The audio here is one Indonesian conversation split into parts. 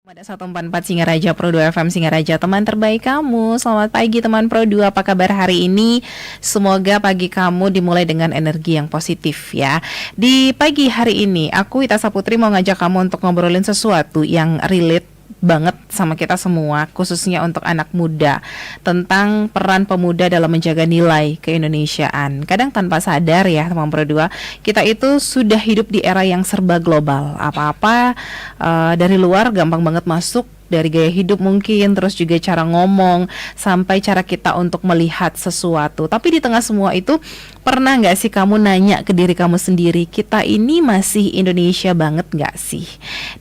Ada 144 Singaraja Pro 2 FM Singaraja, teman terbaik kamu. Selamat pagi teman Pro 2, apa kabar hari ini? Semoga pagi kamu dimulai dengan energi yang positif ya. Di pagi hari ini aku Ita Saputri mau ngajak kamu untuk ngobrolin sesuatu yang relate banget sama kita semua, khususnya untuk anak muda, tentang peran pemuda dalam menjaga nilai keindonesiaan. Kadang tanpa sadar ya teman Pro 2, kita itu sudah hidup di era yang serba global. Apa-apa dari luar gampang banget masuk, dari gaya hidup mungkin, terus juga cara ngomong, sampai cara kita untuk melihat sesuatu. Tapi di tengah semua itu, pernah nggak sih kamu nanya ke diri kamu sendiri, kita ini masih Indonesia banget nggak sih?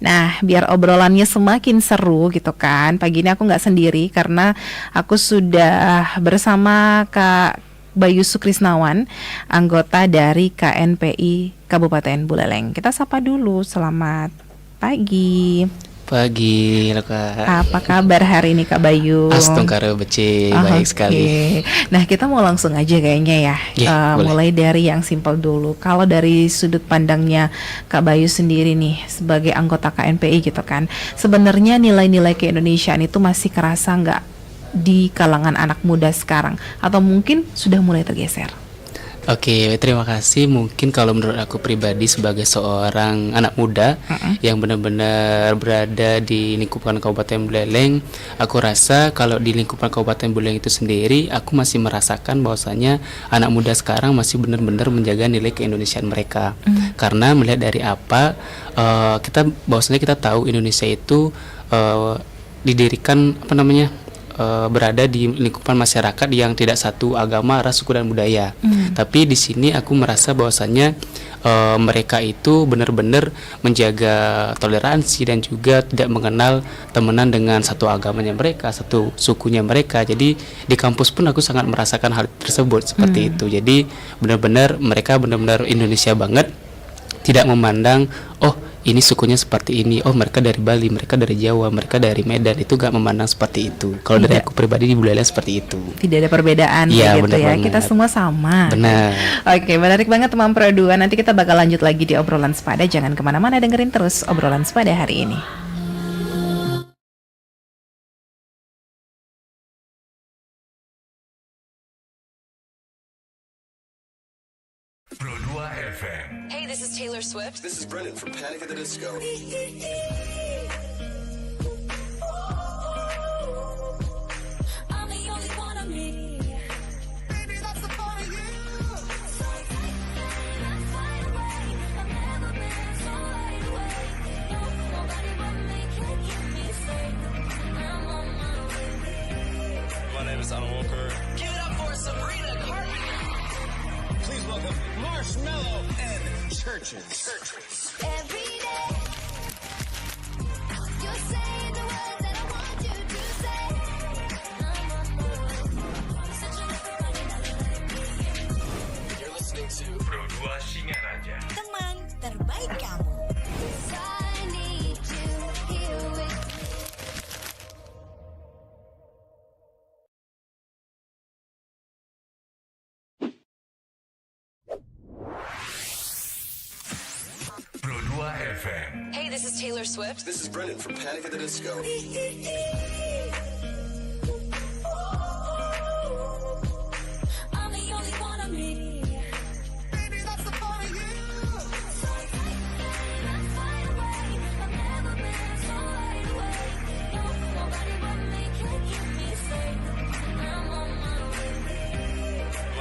Nah, biar obrolannya semakin seru gitu kan, pagi ini aku nggak sendiri karena aku sudah bersama Kak Bayu Sukrisnawan, anggota dari KNPI Kabupaten Buleleng. Kita sapa dulu, selamat pagi. Pagi, halo Kak. Apa kabar hari ini Kak Bayu? Astungkara bece, baik sekali. Nah, kita mau langsung aja kayaknya ya. Mulai dari yang simpel dulu. Kalau dari sudut pandangnya Kak Bayu sendiri nih, sebagai anggota KNPI gitu kan, sebenarnya nilai-nilai keindonesiaan itu masih kerasa nggak di kalangan anak muda sekarang? Atau mungkin sudah mulai tergeser? Oke, terima kasih. Mungkin kalau menurut aku pribadi sebagai seorang anak muda yang benar-benar berada di lingkupan Kabupaten Buleleng, aku rasa kalau di lingkupan Kabupaten Buleleng itu sendiri, aku masih merasakan bahwasanya anak muda sekarang masih benar-benar menjaga nilai keindonesiaan mereka. Karena melihat dari apa, bahwasanya kita tahu Indonesia itu didirikan berada di lingkupan masyarakat yang tidak satu agama, ras, suku dan budaya. Tapi di sini aku merasa bahwasannya mereka itu benar-benar menjaga toleransi dan juga tidak mengenal temenan dengan satu agamanya mereka, satu sukunya mereka. Jadi di kampus pun aku sangat merasakan hal tersebut seperti itu. Jadi benar-benar mereka benar-benar Indonesia banget, tidak memandang ini sukunya seperti ini, mereka dari Bali, mereka dari Jawa, mereka dari Medan, itu gak memandang seperti itu. Kalau dari aku pribadi di Buleleng seperti itu. Tidak ada perbedaan ya, gitu ya, kita semua sama. Benar. Oke, menarik banget teman Pro 2. Nanti kita bakal lanjut lagi di obrolan Sepada. Jangan kemana-mana, dengerin terus obrolan Sepada hari ini. Pro 2 FM. Hey, this is Taylor Swift. This is Brendan from Panic at the Disco. I'm the only one of me. Baby, that's the part of you. So tight, let's fly away. I've never been so wide awake. No, nobody but me can keep me safe. I'm on my way. My name is Alan Walker. Give it up for Sabrina Carpenter. Please welcome Marshmello and Churches. Every day, you're saying the words that I want you to say. I'm on my way. Such a You're listening to Pro 2 Singaraja. teman terbaik kamu. I need you here with Pro 2 FM. Hey, this is Taylor Swift. This is Brendan from Panic at the Disco. I'm the only one of me. Baby, that's the part of you. So tight, let's fly away. I've never been so wide awake. No, nobody but me can keep me safe. I'm on my way.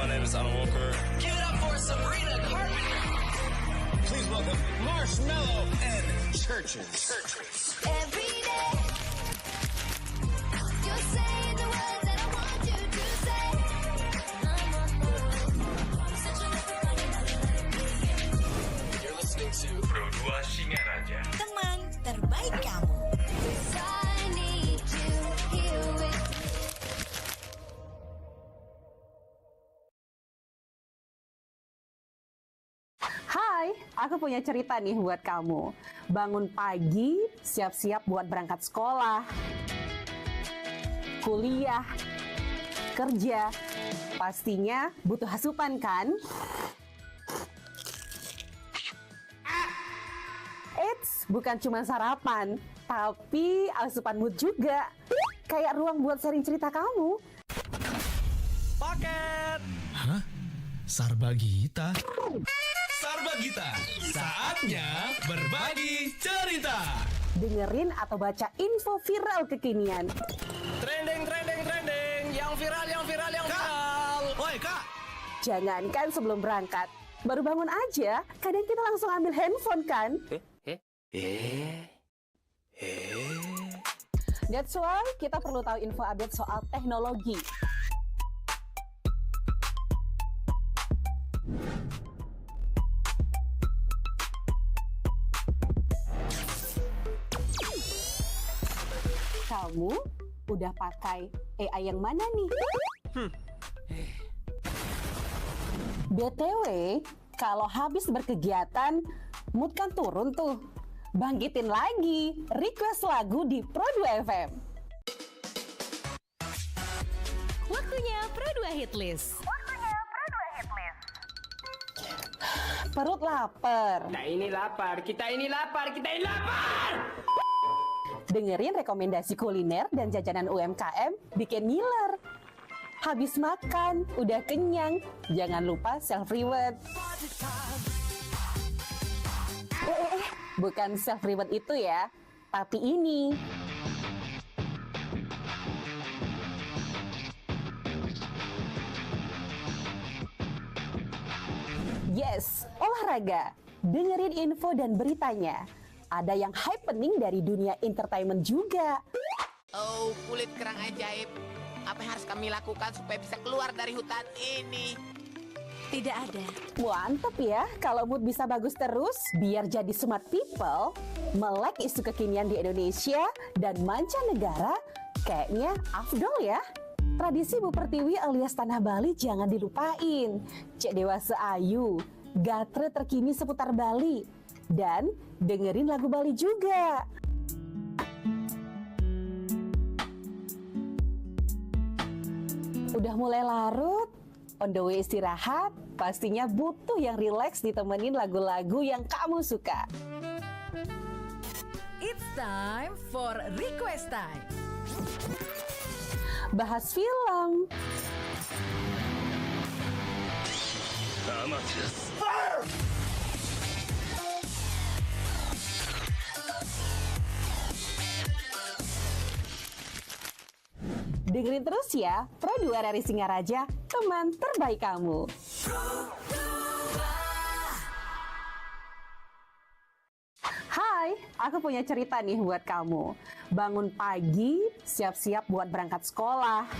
My name is Alan Walker. Give it up for Sabrina Carpenter. Please welcome Marshmello and Churches. Every day, you're saying the words that I want you to say. I'm on my way. Such a You're listening to Pro 2 Singaraja. teman terbaik kamu. I need you here with Hai, aku punya cerita nih buat kamu. Bangun pagi, siap-siap buat berangkat sekolah, kuliah, kerja. Pastinya butuh asupan kan? Eits, Eits, bukan cuma sarapan, tapi asupan mood juga. Kayak ruang buat sharing cerita kamu. Paket. Hah? Sarbagita? Sarbagita, saatnya berbagi cerita. Dengerin atau baca info viral kekinian. Trending, yang viral. Woi kak. Jangankan sebelum berangkat, baru bangun aja, kadang kita langsung ambil handphone kan? That's why kita perlu tahu info update soal teknologi. Kamu udah pakai AI yang mana nih? BTW, kalau habis berkegiatan, mood kan turun tuh. Bangkitin lagi, request lagu di Pro 2 FM. Waktunya Pro 2 Hitlist. Perut lapar. Kita ini lapar. Dengerin rekomendasi kuliner dan jajanan UMKM bikin ngiler. Habis makan, udah kenyang, jangan lupa self-reward. Bukan self-reward itu ya, tapi ini. Yes, olahraga. Dengerin info dan beritanya. Ada yang happening dari dunia entertainment juga. Oh, kulit kerang ajaib. Apa yang harus kami lakukan supaya bisa keluar dari hutan ini? Tidak ada. Mantep ya, kalau mood bisa bagus terus, biar jadi smart people, melek isu kekinian di Indonesia dan mancanegara, kayaknya afdol ya. Tradisi Bu Pertiwi alias Tanah Bali jangan dilupain. Cek Dewasa Ayu, gatre terkini seputar Bali, dan dengerin lagu Bali juga. Udah mulai larut, on the way istirahat, pastinya butuh yang rileks ditemenin lagu-lagu yang kamu suka. It's time for Request Time. Bahas film, dengerin terus ya, Pro 2 dari Singaraja, teman terbaik kamu. Hai, aku punya cerita nih buat kamu. Bangun pagi, siap-siap buat berangkat sekolah,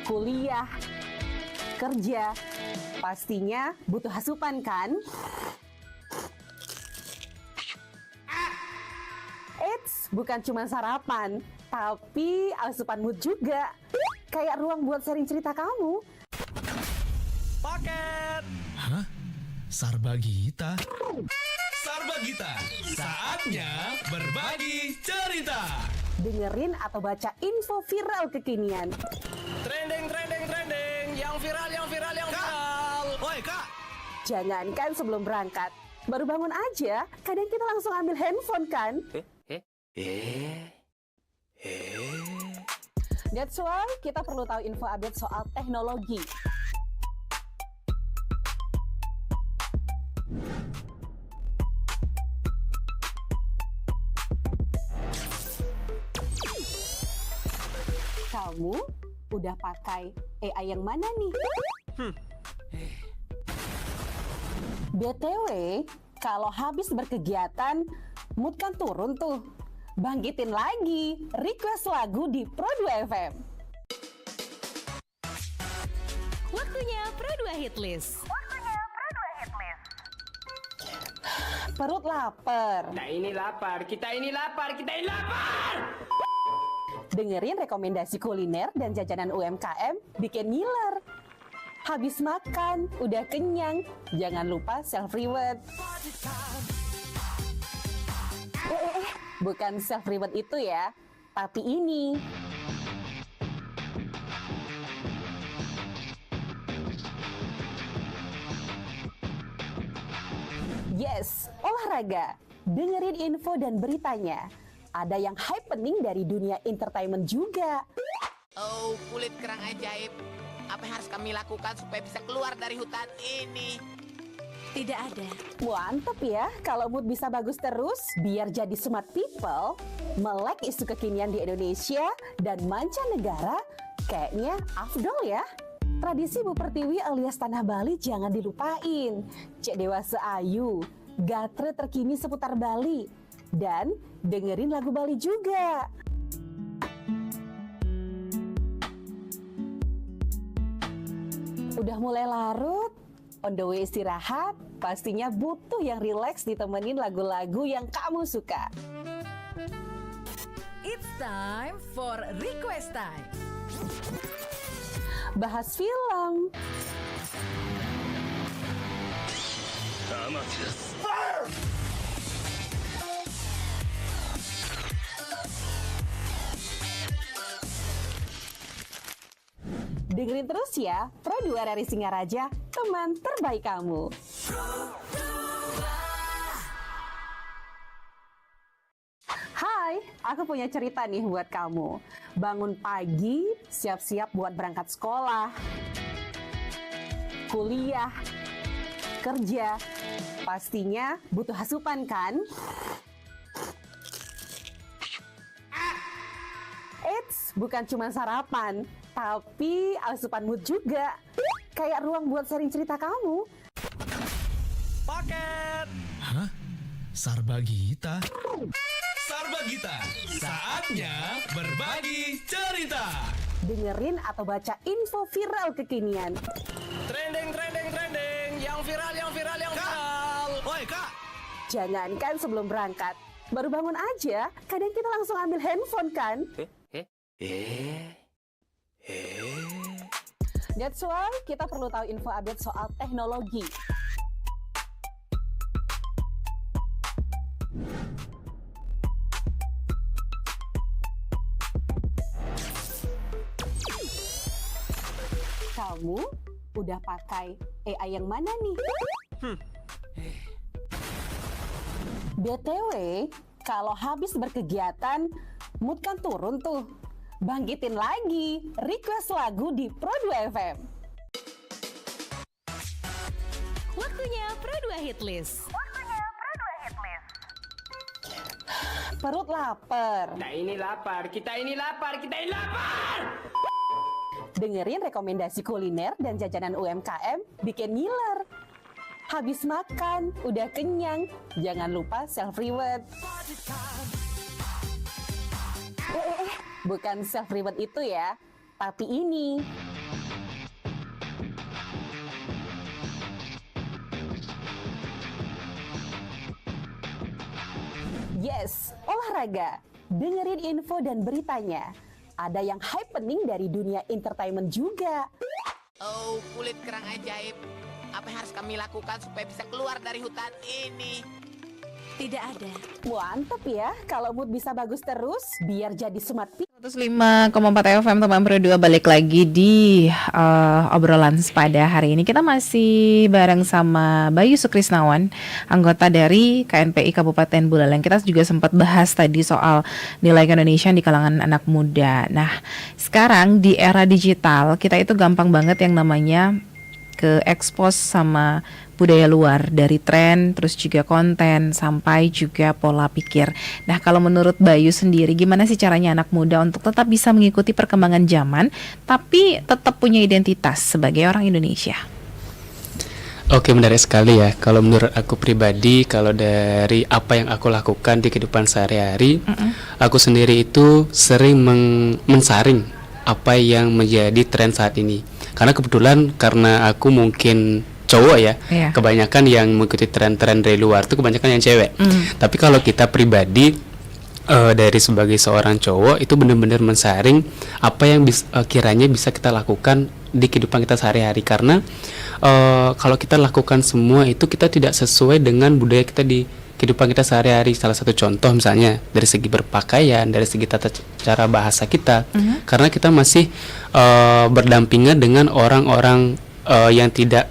kuliah, kerja. Pastinya butuh asupan kan? Eits, bukan cuma sarapan, tapi asupan mood juga. Kayak ruang buat sharing cerita kamu. Paket. Hah? Sarbagita? Sarbagita, saatnya berbagi cerita. Dengerin atau baca info viral kekinian. Trending, yang viral. Woi kak. Jangankan sebelum berangkat, baru bangun aja, kadang kita langsung ambil handphone kan? That's why kita perlu tahu info update soal teknologi. Kamu udah pakai AI yang mana nih? BTW, kalau habis berkegiatan, mood kan turun tuh. Bangkitin lagi, request lagu di Pro 2 FM. Waktunya Pro 2 Hitlist. Perut lapar. Kita ini lapar. Dengerin rekomendasi kuliner dan jajanan UMKM bikin ngiler. Habis makan, udah kenyang, jangan lupa self-reward. Bukan self-reward itu ya, tapi ini. Yes, olahraga. olahraga, dengerin info dan beritanya. Ada yang happening dari dunia entertainment juga. Oh, kulit kerang ajaib. Apa yang harus kami lakukan supaya bisa keluar dari hutan ini? Tidak ada. Mantep ya, kalau mood bisa bagus terus, biar jadi smart people, melek isu kekinian di Indonesia dan mancanegara, kayaknya afdol ya. Tradisi Bu Pertiwi alias Tanah Bali jangan dilupain. Cek dewasa ayu, gatre terkini seputar Bali, dan dengerin lagu Bali juga. Udah mulai larut, on the way istirahat, pastinya butuh yang rileks ditemenin lagu-lagu yang kamu suka. It's time for Request Time. Bahas film, dengerin terus ya, Pro 2 RRI Singaraja, teman terbaik kamu. Hai, aku punya cerita nih buat kamu. Bangun pagi, siap-siap buat berangkat sekolah, kuliah, kerja. Pastinya butuh asupan kan? Eits, bukan cuma sarapan, tapi asupan mood juga. Kayak ruang buat sharing cerita kamu. Paket. Hah? Sarbagita? Sarbagita, saatnya berbagi cerita. Dengerin atau baca info viral kekinian. Trending, yang viral. Woi kak. Jangankan sebelum berangkat, baru bangun aja, kadang kita langsung ambil handphone kan? That's why kita perlu tahu info update soal teknologi. Kamu udah pakai AI yang mana nih? BTW, kalau habis berkegiatan, mood kan turun tuh. Bangkitin lagi, request lagu di Pro 2 FM. Waktunya Pro 2 Hitlist. Perut lapar. Kita ini lapar. Dengerin rekomendasi kuliner dan jajanan UMKM bikin ngiler. Habis makan, udah kenyang, jangan lupa self-reward. Bukan self-reward itu ya, tapi ini. Yes, olahraga. Dengerin info dan beritanya. Ada yang happening dari dunia entertainment juga. Oh, kulit kerang ajaib. Apa yang harus kami lakukan supaya bisa keluar dari hutan ini? Tidak ada. Mantep ya, kalau mood bisa bagus terus, biar jadi smart people. 105,4 FM teman Pro 2 balik lagi di obrolan pada hari ini. Kita masih bareng sama Bayu Sukrisnawan, anggota dari KNPI Kabupaten Buleleng. Kita juga sempat bahas tadi soal nilai Indonesia di kalangan anak muda. Nah, sekarang di era digital, kita itu gampang banget yang namanya ke expose sama budaya luar, dari tren, terus juga konten, sampai juga pola pikir. Nah, kalau menurut Bayu sendiri, gimana sih caranya anak muda untuk tetap bisa mengikuti perkembangan zaman, tapi tetap punya identitas sebagai orang Indonesia? Oke, menarik sekali ya. Kalau menurut aku pribadi, kalau dari apa yang aku lakukan di kehidupan sehari-hari, aku sendiri itu sering mensaring apa yang menjadi tren saat ini. Karena kebetulan karena aku mungkin cowok ya, kebanyakan yang mengikuti tren-tren dari luar itu kebanyakan yang cewek. Tapi kalau kita pribadi dari sebagai seorang cowok itu benar-benar mensaring apa yang kiranya bisa kita lakukan di kehidupan kita sehari-hari. Karena kalau kita lakukan semua itu kita tidak sesuai dengan budaya kita di kehidupan kita sehari-hari. Salah satu contoh misalnya dari segi berpakaian, dari segi tata cara bahasa kita, karena kita masih berdampingan dengan orang-orang yang tidak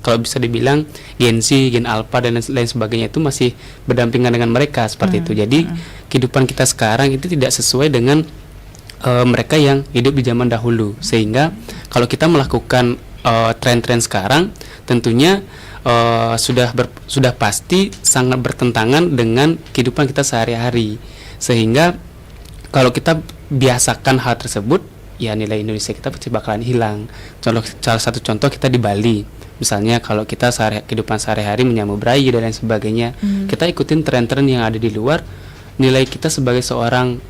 kalau bisa dibilang Gen Z, Gen Alpha dan lain sebagainya itu masih berdampingan dengan mereka seperti itu. Jadi kehidupan kita sekarang itu tidak sesuai dengan mereka yang hidup di zaman dahulu, sehingga kalau kita melakukan tren-tren sekarang tentunya sudah pasti sangat bertentangan dengan kehidupan kita sehari-hari, sehingga kalau kita biasakan hal tersebut, ya nilai Indonesia kita pasti bakalan hilang. Salah satu contoh kita di Bali, misalnya kalau kita kehidupan sehari-hari menyambut bayi dan lain sebagainya, kita ikutin tren-tren yang ada di luar, nilai kita sebagai seorang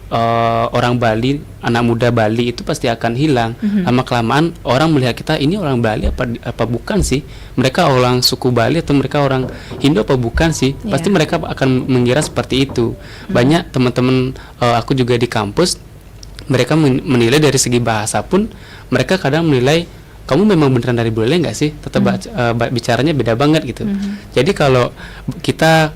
orang Bali, anak muda Bali itu pasti akan hilang. Lama kelamaan orang melihat kita, ini orang Bali apa bukan sih? Mereka orang suku Bali atau mereka orang Hindu apa bukan sih? Pasti mereka akan mengira seperti itu. Banyak teman-teman aku juga di kampus, mereka menilai dari segi bahasa pun, mereka kadang menilai kamu memang beneran dari Bule nggak sih? Tetap bicaranya beda banget gitu. Jadi kalau kita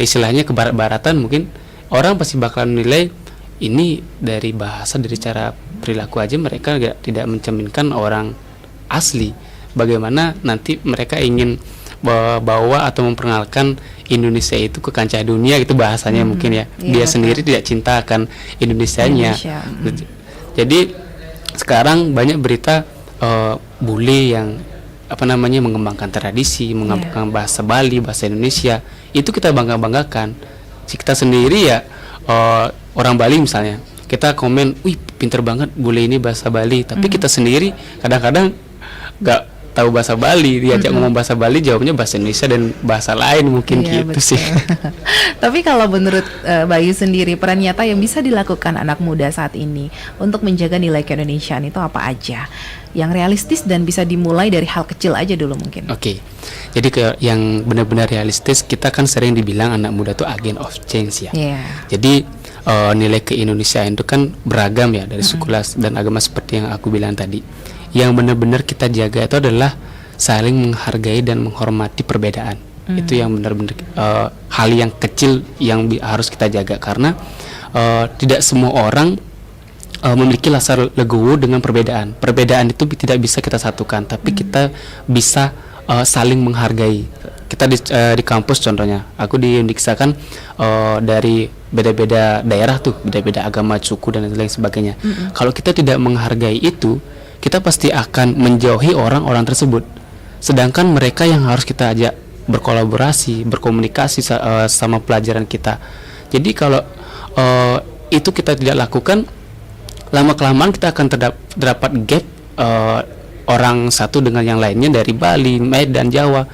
istilahnya ke barat-baratan, mungkin orang pasti bakal menilai ini dari bahasa, dari cara perilaku aja mereka tidak mencerminkan orang asli. Bagaimana nanti mereka ingin bawa atau memperkenalkan Indonesia itu ke kancah dunia, gitu bahasanya mungkin ya. Dia sendiri tidak cinta akan Indonesianya. Jadi sekarang banyak berita bule yang mengembangkan tradisi, mengembangkan bahasa Bali, bahasa Indonesia. Itu kita banggakan. Kita sendiri ya orang Bali misalnya, kita komen, wih pinter banget bule ini bahasa Bali, tapi kita sendiri kadang-kadang nggak tahu bahasa Bali, diajak ngomong bahasa Bali jawabnya bahasa Indonesia dan bahasa lain mungkin gitu betul. Sih. Tapi kalau menurut Bayu sendiri, peran nyata yang bisa dilakukan anak muda saat ini untuk menjaga nilai keindonesiaan itu apa aja? Yang realistis dan bisa dimulai dari hal kecil aja dulu mungkin. Oke. Jadi yang benar-benar realistis, kita kan sering dibilang anak muda tuh agent of change ya. Jadi nilai keindonesiaan itu kan beragam ya, dari suku dan agama seperti yang aku bilang tadi. Yang benar-benar kita jaga itu adalah saling menghargai dan menghormati perbedaan. Itu yang benar-benar hal yang kecil yang harus kita jaga, karena tidak semua orang memiliki rasa legowo dengan perbedaan. Perbedaan itu tidak bisa kita satukan, tapi kita bisa saling menghargai. Kita di kampus contohnya, aku di Undiksa kan dari beda-beda daerah tuh, beda-beda agama, suku dan lain sebagainya. Kalau kita tidak menghargai itu, kita pasti akan menjauhi orang-orang tersebut. Sedangkan mereka yang harus kita ajak berkolaborasi, berkomunikasi sama pelajaran kita. Jadi kalau itu kita tidak lakukan, lama-kelamaan kita akan terdapat gap orang satu dengan yang lainnya dari Bali, Medan, Jawa.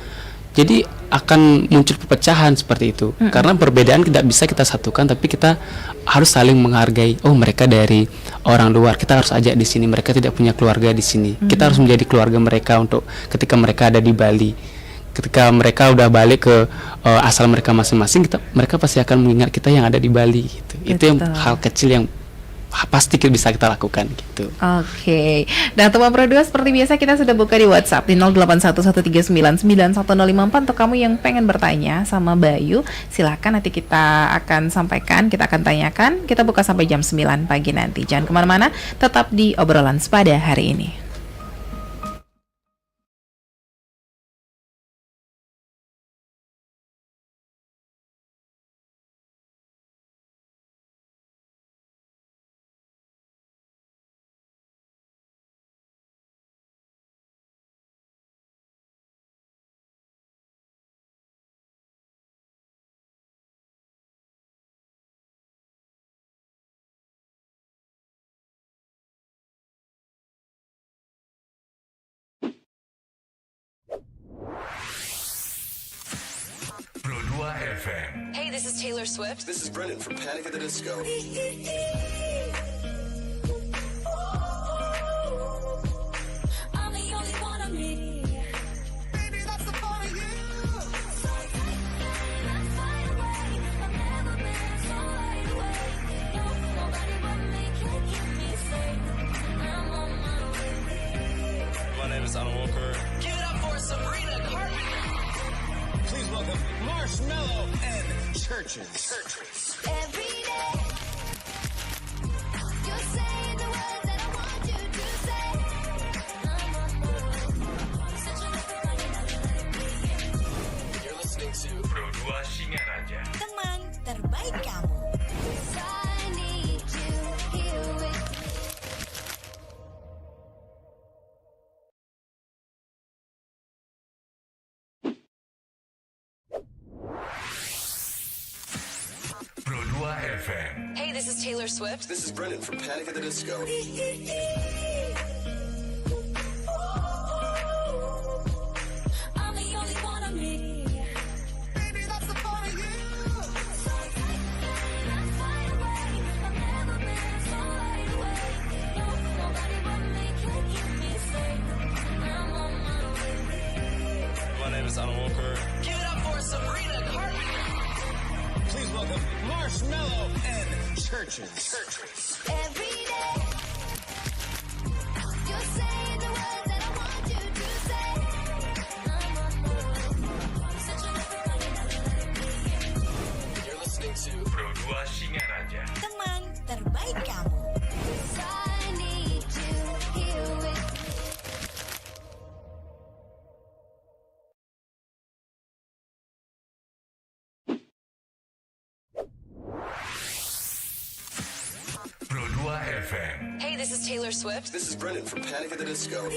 Jadi akan muncul perpecahan seperti itu. Karena perbedaan tidak bisa kita satukan, tapi kita harus saling menghargai. Oh, mereka dari orang luar, kita harus ajak di sini. Mereka tidak punya keluarga di sini. Kita harus menjadi keluarga mereka untuk ketika mereka ada di Bali. Ketika mereka udah balik ke asal mereka masing-masing, mereka pasti akan mengingat kita yang ada di Bali gitu. Itu yang hal kecil yang pasti bisa kita lakukan gitu. Oke. Nah, teman Pro 2, seperti biasa kita sudah buka di WhatsApp di 0811399154 untuk kamu yang pengen bertanya sama Bayu. Silakan, nanti kita akan sampaikan, kita akan tanyakan. Kita buka sampai jam 9 pagi nanti. Jangan kemana-mana, tetap di obrolan sepada hari ini. Pro 2 FM. Hey, this is Taylor Swift. This is Brennan from Panic at the Disco. I'm the only one of me. Baby, that's the part of you. So let's fly away. I've never been so wide awake. No, nobody but me can keep me safe. I'm on my way. My name is Alan Walker. Give it up for Sabrina Carpenter. Please welcome Marshmello and Churches. Every day, you're saying the words that I want you to say. I'm on my way. FM. Hey, this is Taylor Swift. This is Brendan from Panic at the Disco. I'm the only one of me. Baby, that's the part of you. So take that fire away. I've never been so wide awake. No, nobody but me can keep me safe. I'm on my way. My name is Alan Walker. Give it up for Sabrina Carpenter. Please welcome Marshmello and Churches. Every day, you're saying the words that I want you to say. I'm on my way. Such a You're listening to Pro 2 Singaraja. Teman terbaik kamu. I need you here with Pro 2 FM. Hey, this is Taylor Swift. This is Brendan from Panic at the Disco.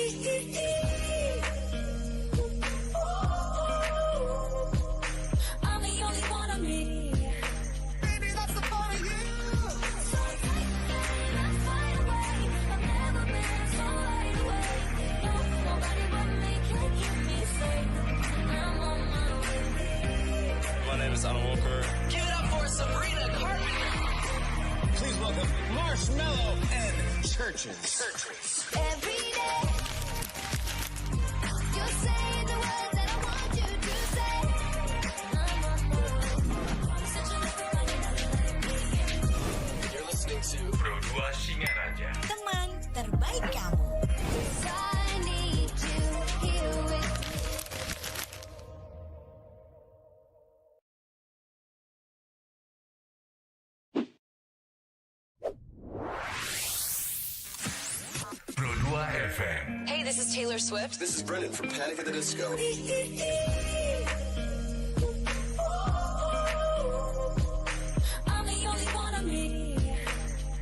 I'm the only one of me. Baby, that's the part of you. So take that fire away. I've never been so wide awake. No, nobody but me can keep me safe. I'm on my way. My name is Alan Walker. Give it up for Sabrina Carpenter. Please welcome Marshmello and Churches. Every day, you're saying the words that I want you to say. I'm on my way. Such a You're listening to Pro 2 Singaraja. Teman terbaik kamu. I need you here with Pro 2 FM. Hey, this is Taylor Swift. This is Brendan from Panic at the Disco. I'm the only one of me.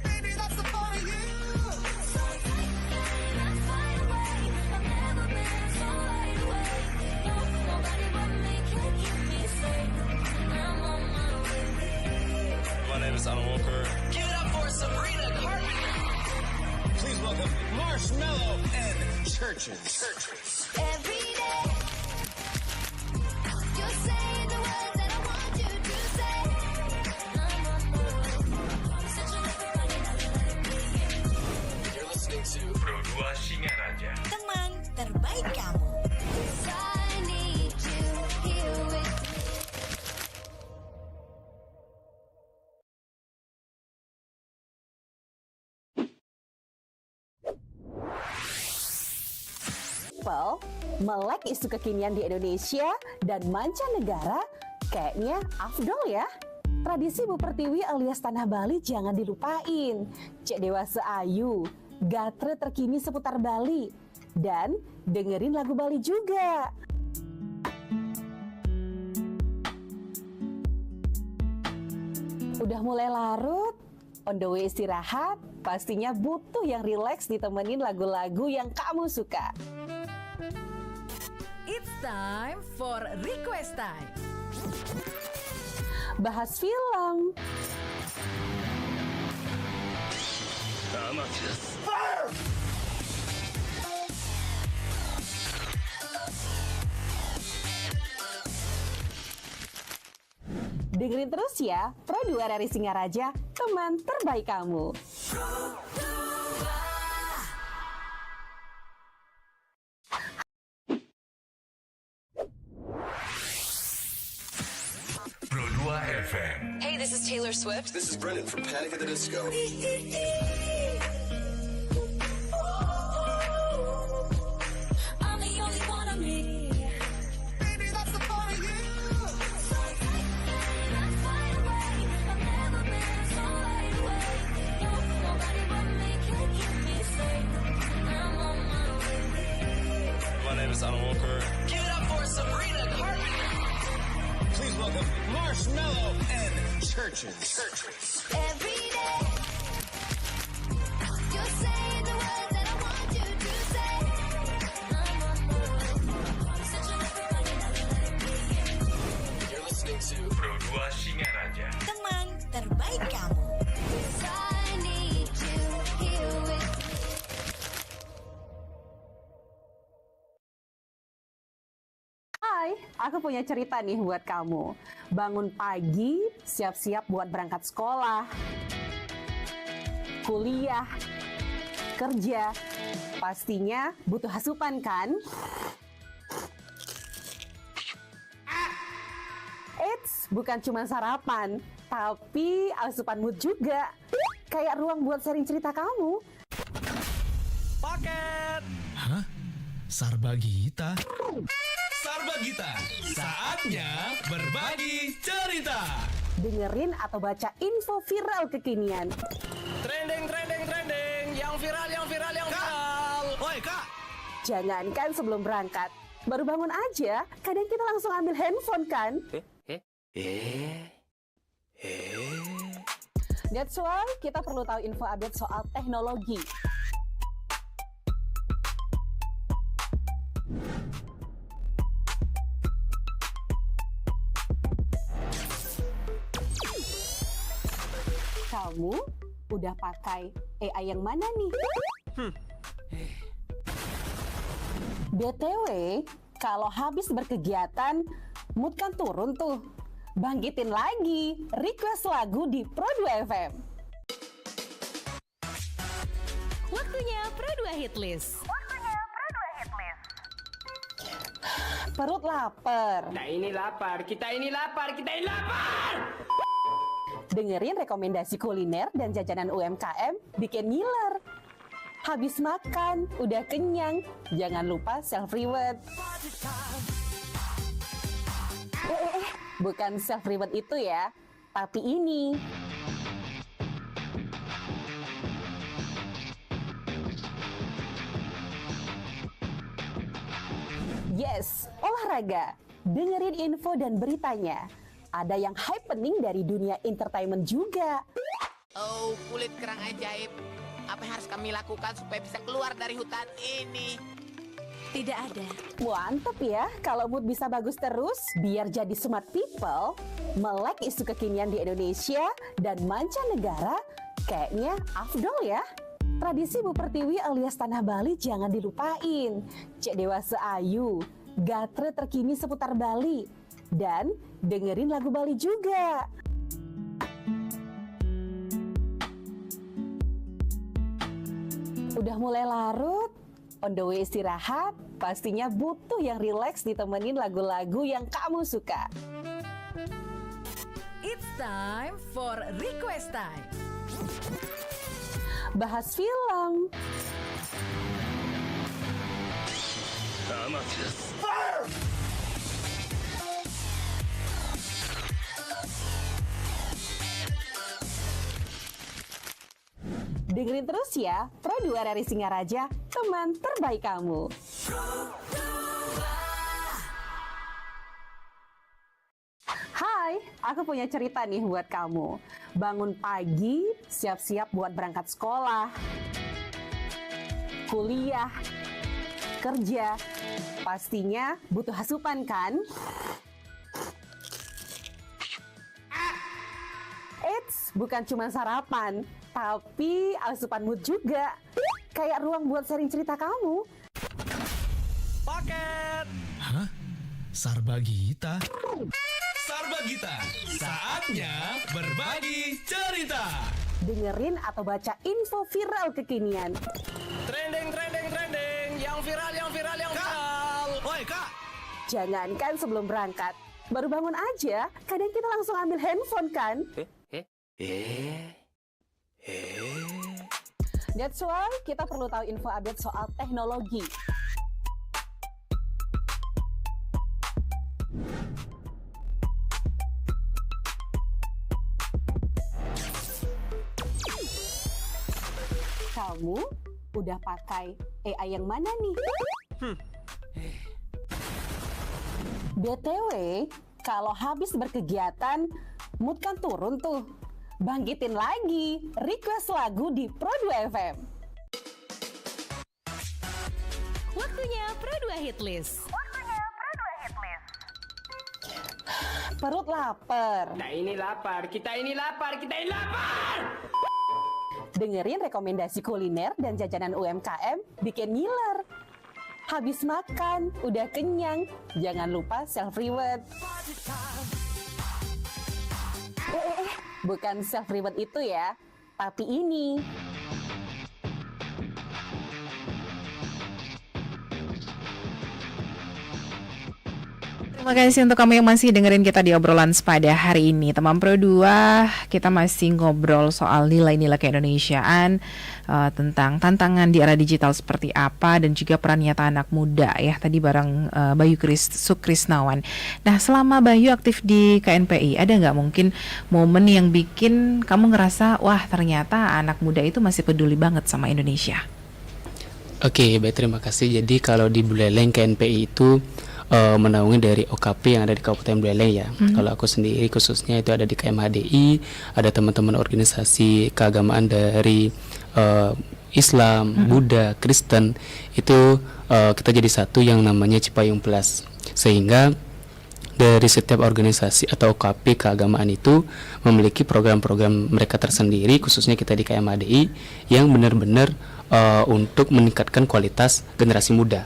Baby, that's the part of you. So take that fire away. I've never been so wide awake. No, nobody but me can keep me safe. I'm on my way. My name is Alan Walker. Give it up for Sabrina Carpenter. Please welcome Marshmello and Churches. Every day, you're saying the words that I want you to say. I'm on my way. Such a You're listening to Pro 2 Singaraja. Teman terbaik kamu. I need you here with melek isu kekinian di Indonesia dan mancanegara kayaknya afdol ya. Tradisi Bu Pertiwi alias Tanah Bali jangan dilupain. Cek Dewasa Ayu, gatre terkini seputar Bali, dan dengerin lagu Bali juga. Udah mulai larut, on the way istirahat, pastinya butuh yang rileks ditemenin lagu-lagu yang kamu suka. It's time for Request Time. Bahas film, dengerin terus ya Pro 2 dari Singaraja, teman terbaik kamu. Pro 2 FM. Hey, this is Taylor Swift. This is Brendan from Panic at the Disco. I'm the only one of me. Baby, that's the part of you. So take that fire away. I've never been so wide awake. No, nobody but me can keep me safe. I'm on my way. My name is Alan Walker. Give it up for Sabrina Carpenter. Please welcome Marshmello and Churches. Every day, you're saying the words that I want you to say. I'm on my way. Such a You're listening to Pro 2 Singaraja. Teman terbaik aku punya cerita nih buat kamu. Bangun pagi, siap-siap buat berangkat sekolah, kuliah, kerja. Pastinya butuh asupan kan? Eits, bukan cuma sarapan, tapi asupan mood juga. Kayak ruang buat sharing cerita kamu. Paket. Hah? Sarbagita? Sarbagita, saatnya berbagi cerita. Dengerin atau baca info viral kekinian. Trending. Yang viral. Woi, Kak. Jangankan sebelum berangkat, baru bangun aja, kadang kita langsung ambil handphone kan? That's why kita perlu tahu info update soal teknologi. Kamu udah pakai AI yang mana nih? BTW, kalau habis berkegiatan, mood kan turun tuh. Bangkitin lagi, request lagu di Pro2 FM. Waktunya Pro2 Hitlist. Perut lapar. Kita ini lapar. Dengerin rekomendasi kuliner dan jajanan UMKM bikin ngiler. Habis makan, udah kenyang, jangan lupa self-reward. Bukan self-reward itu ya, tapi ini. Yes, olahraga. Dengerin info dan beritanya. Ada yang happening dari dunia entertainment juga. Oh, kulit kerang ajaib. Apa yang harus kami lakukan supaya bisa keluar dari hutan ini? Tidak ada. Mantep ya, kalau mood bisa bagus terus, biar jadi smart people, melek isu kekinian di Indonesia dan mancanegara, kayaknya afdol ya. Tradisi Bu Pertiwi alias Tanah Bali jangan dilupain. Cek Dewasa Ayu, gatre terkini seputar Bali, dan dengerin lagu Bali juga. Udah mulai larut, on the way istirahat, pastinya butuh yang rileks ditemenin lagu-lagu yang kamu suka. It's time for Request Time. Bahas film, dengerin terus ya, Pro2 dari Singaraja, teman terbaik kamu. Hai, aku punya cerita nih buat kamu. Bangun pagi, siap-siap buat berangkat sekolah, kuliah, kerja. Pastinya butuh asupan kan? Eits, bukan cuma sarapan, tapi asupan mood juga. Kayak ruang buat sharing cerita kamu. Paket. Hah? Sarbagita? Sarbagita, saatnya berbagi cerita. Dengerin atau baca info viral kekinian. Trending. Yang viral. Woi, Kak. Jangankan sebelum berangkat, baru bangun aja, kadang kita langsung ambil handphone kan? That's why kita perlu tahu info update soal teknologi. Kamu udah pakai AI yang mana nih? BTW, kalau habis berkegiatan, mood kan turun tuh. Bangkitin lagi, request lagu di Pro2 FM. Waktunya Pro2 Hitlist. Perut lapar. Kita ini lapar. Dengerin rekomendasi kuliner dan jajanan UMKM bikin ngiler. Habis makan, udah kenyang, jangan lupa self reward. Bukan self reward itu ya, tapi ini. Terima kasih untuk kamu yang masih dengerin kita di obrolan pada hari ini. Teman Pro 2, kita masih ngobrol soal nilai-nilai keindonesiaan, tentang tantangan di era digital seperti apa, dan juga peran nyata anak muda ya. Tadi bareng Bayu Sukrisnawan. Nah, selama Bayu aktif di KNPI, ada nggak mungkin momen yang bikin kamu ngerasa, wah ternyata anak muda itu masih peduli banget sama Indonesia? Oke, baik, terima kasih. Jadi kalau di Buleleng KNPI itu menaungi dari OKP yang ada di Kabupaten Buleleng ya. Kalau aku sendiri khususnya itu ada di KMHDI, ada teman-teman organisasi keagamaan dari Islam, Buddha, Kristen. Itu kita jadi satu yang namanya Cipayung Plus. Sehingga dari setiap organisasi atau OKP keagamaan itu memiliki program-program mereka tersendiri, khususnya kita di KMHDI yang benar-benar untuk meningkatkan kualitas generasi muda.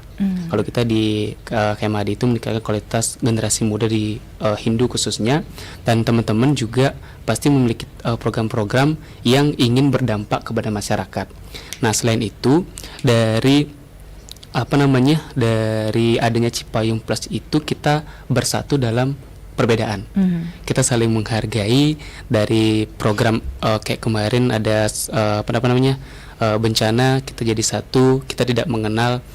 Kalau kita di KMHDI itu meningkatkan kualitas generasi muda di Hindu khususnya, dan teman-teman juga pasti memiliki program-program yang ingin berdampak kepada masyarakat. Nah, selain itu dari dari adanya Cipayung Plus itu kita bersatu dalam perbedaan. Kita saling menghargai. Dari program kayak kemarin ada bencana, kita jadi satu, kita tidak mengenal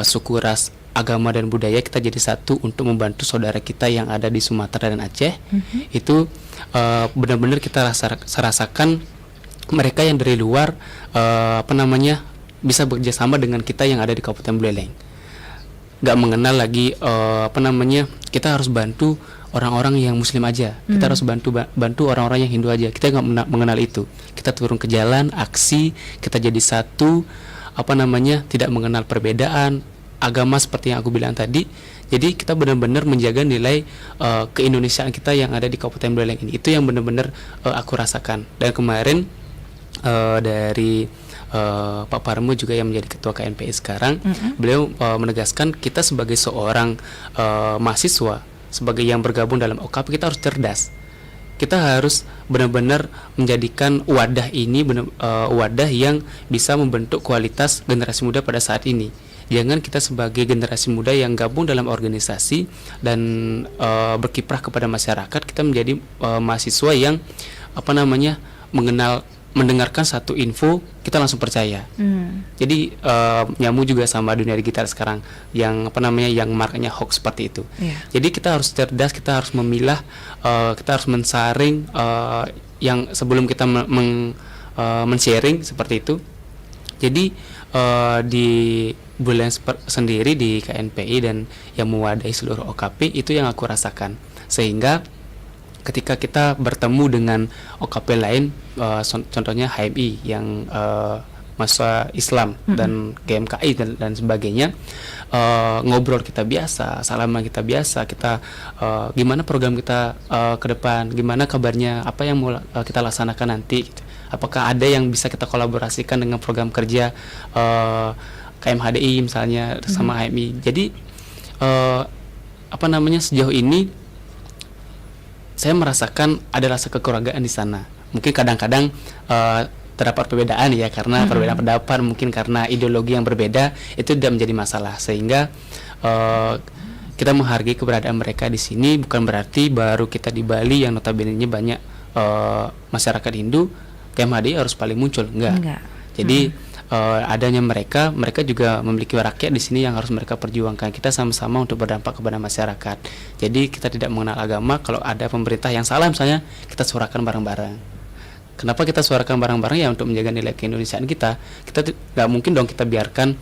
suku, ras, agama dan budaya, kita jadi satu untuk membantu saudara kita yang ada di Sumatera dan Aceh. Itu benar-benar kita rasakan mereka yang dari luar bisa bekerjasama dengan kita yang ada di Kabupaten Buleleng. Gak mengenal lagi kita harus bantu orang-orang yang Muslim aja, kita harus bantu orang-orang yang Hindu aja. Kita nggak mengenal itu. Kita turun ke jalan, aksi, kita jadi satu, tidak mengenal perbedaan agama seperti yang aku bilang tadi. Jadi kita benar-benar menjaga nilai keindonesiaan kita yang ada di Kabupaten Buleleng ini. Itu yang benar-benar aku rasakan. Dan kemarin dari Pak Parmo juga yang menjadi ketua KNPI sekarang, beliau menegaskan kita sebagai seorang mahasiswa, sebagai yang bergabung dalam OKP, kita harus cerdas. Kita harus benar-benar menjadikan wadah ini wadah yang bisa membentuk kualitas generasi muda pada saat ini. Jangan kita sebagai generasi muda yang gabung dalam organisasi dan berkiprah kepada masyarakat, kita menjadi mahasiswa yang mendengarkan satu info kita langsung percaya. Jadi nyambung juga sama dunia digital sekarang yang yang markanya hoax seperti itu. Jadi kita harus cerdas, kita harus memilah, kita harus mensaring yang sebelum kita men-sharing seperti itu. Jadi di Buleleng sendiri di KNPI dan yang mewadahi seluruh OKP, itu yang aku rasakan. Sehingga ketika kita bertemu dengan OKP lain, contohnya HMI yang masa Islam dan GMKI dan sebagainya, ngobrol kita biasa, salaman kita biasa, kita gimana program kita ke depan, gimana kabarnya, apa yang mau kita laksanakan nanti gitu. Apakah ada yang bisa kita kolaborasikan dengan program kerja KMHDI misalnya sama HMI. Jadi sejauh ini saya merasakan ada rasa kekeluargaan di sana. Mungkin kadang-kadang terdapat perbedaan ya, karena perbedaan pendapat, mungkin karena ideologi yang berbeda, itu tidak menjadi masalah. Sehingga kita menghargai keberadaan mereka di sini. Bukan berarti baru kita di Bali yang notabene-nya banyak masyarakat Hindu, KMHDI harus paling muncul, enggak. Jadi adanya mereka juga memiliki rakyat di sini yang harus mereka perjuangkan. Kita sama-sama untuk berdampak kepada masyarakat. Jadi kita tidak mengenal agama. Kalau ada pemerintah yang salah misalnya, kita suarakan bareng-bareng. Kenapa kita suarakan bareng-bareng? Ya untuk menjaga nilai keindonesiaan kita. Kita nggak mungkin dong kita biarkan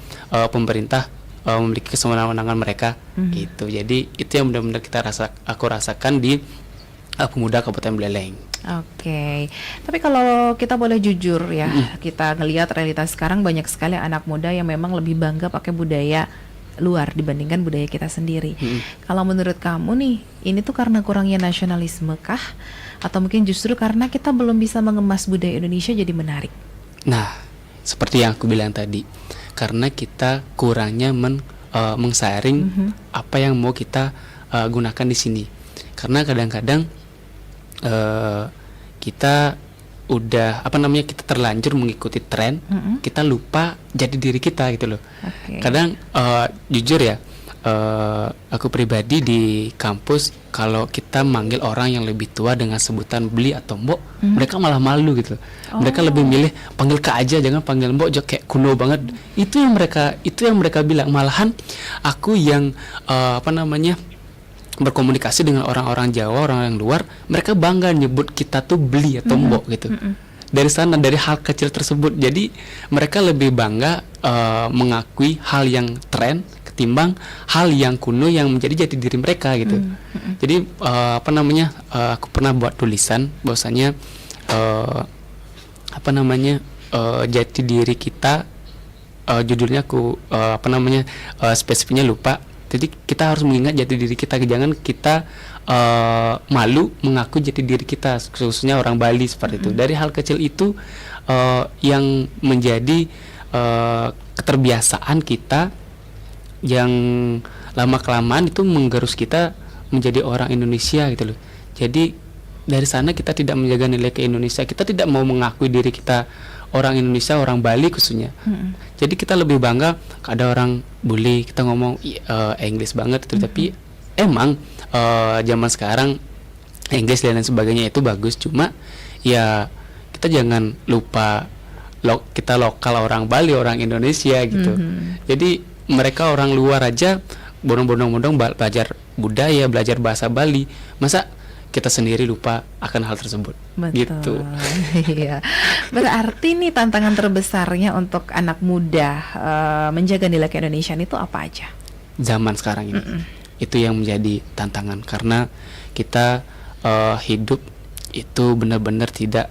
pemerintah memiliki kewenangan mereka gitu. Jadi itu yang benar-benar aku rasakan di pemuda Kabupaten Buleleng. Oke. Tapi kalau kita boleh jujur ya, kita ngelihat realitas sekarang banyak sekali anak muda yang memang lebih bangga pakai budaya luar dibandingkan budaya kita sendiri. Kalau menurut kamu nih, ini tuh karena kurangnya nasionalisme kah? Atau mungkin justru karena kita belum bisa mengemas budaya Indonesia jadi menarik? Nah, seperti yang aku bilang tadi, karena kita kurangnya mengsaring apa yang mau kita gunakan di sini. Karena kadang-kadang kita udah kita terlanjur mengikuti tren, kita lupa jadi diri kita gitu loh. Kadang jujur ya, aku pribadi di kampus kalau kita manggil orang yang lebih tua dengan sebutan beli atau mbok, mereka malah malu gitu. Mereka lebih milih panggil kak aja, jangan panggil mbok, kayak kuno banget. Itu yang mereka bilang. Malahan aku yang berkomunikasi dengan orang-orang Jawa, orang yang luar, mereka bangga nyebut kita tuh beli atau mbok gitu. Dari sana, dari hal kecil tersebut, jadi mereka lebih bangga mengakui hal yang tren ketimbang hal yang kuno yang menjadi jati diri mereka gitu. Jadi aku pernah buat tulisan bahwasanya jati diri kita, judulnya aku spesifiknya lupa. Jadi kita harus mengingat jati diri kita, jangan kita malu mengaku jati diri kita, khususnya orang Bali seperti itu. Dari hal kecil itu yang menjadi keterbiasaan kita, yang lama kelamaan itu menggerus kita menjadi orang Indonesia gitu loh. Jadi dari sana kita tidak menjaga nilai ke Indonesia, kita tidak mau mengakui diri kita orang Indonesia, orang Bali khususnya. Jadi kita lebih bangga, ada orang bully kita ngomong Inggris banget gitu. Tapi emang zaman sekarang Inggris dan lain sebagainya itu bagus, cuma ya kita jangan lupa kita lokal, orang Bali, orang Indonesia gitu. Jadi mereka orang luar aja bondong-bondong belajar budaya, belajar bahasa Bali, masa kita sendiri lupa akan hal tersebut. Betul. Gitu. Iya. Berarti nih tantangan terbesarnya untuk anak muda menjaga nilai keindonesiaan itu apa aja? Zaman sekarang ini itu yang menjadi tantangan, karena kita hidup itu benar-benar tidak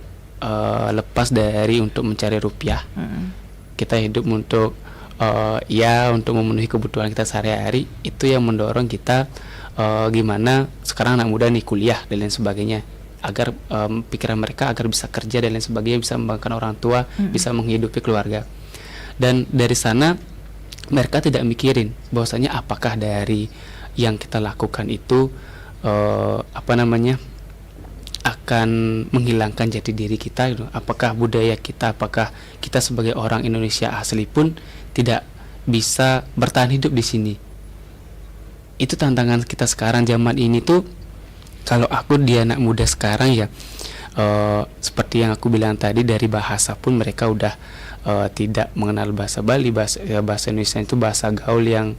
lepas dari untuk mencari rupiah. Kita hidup untuk untuk memenuhi kebutuhan kita sehari-hari. Itu yang mendorong kita gimana sekarang anak muda nih kuliah dan lain sebagainya, agar pikiran mereka agar bisa kerja dan lain sebagainya, bisa membanggakan orang tua, bisa menghidupi keluarga. Dan dari sana mereka tidak mikirin bahwasanya apakah dari yang kita lakukan itu akan menghilangkan jati diri kita gitu. Apakah budaya kita, apakah kita sebagai orang Indonesia asli pun tidak bisa bertahan hidup di sini. Itu tantangan kita sekarang zaman ini tuh. Kalau aku di anak muda sekarang ya, seperti yang aku bilang tadi, dari bahasa pun mereka udah tidak mengenal bahasa Bali, bahasa Indonesia itu bahasa gaul yang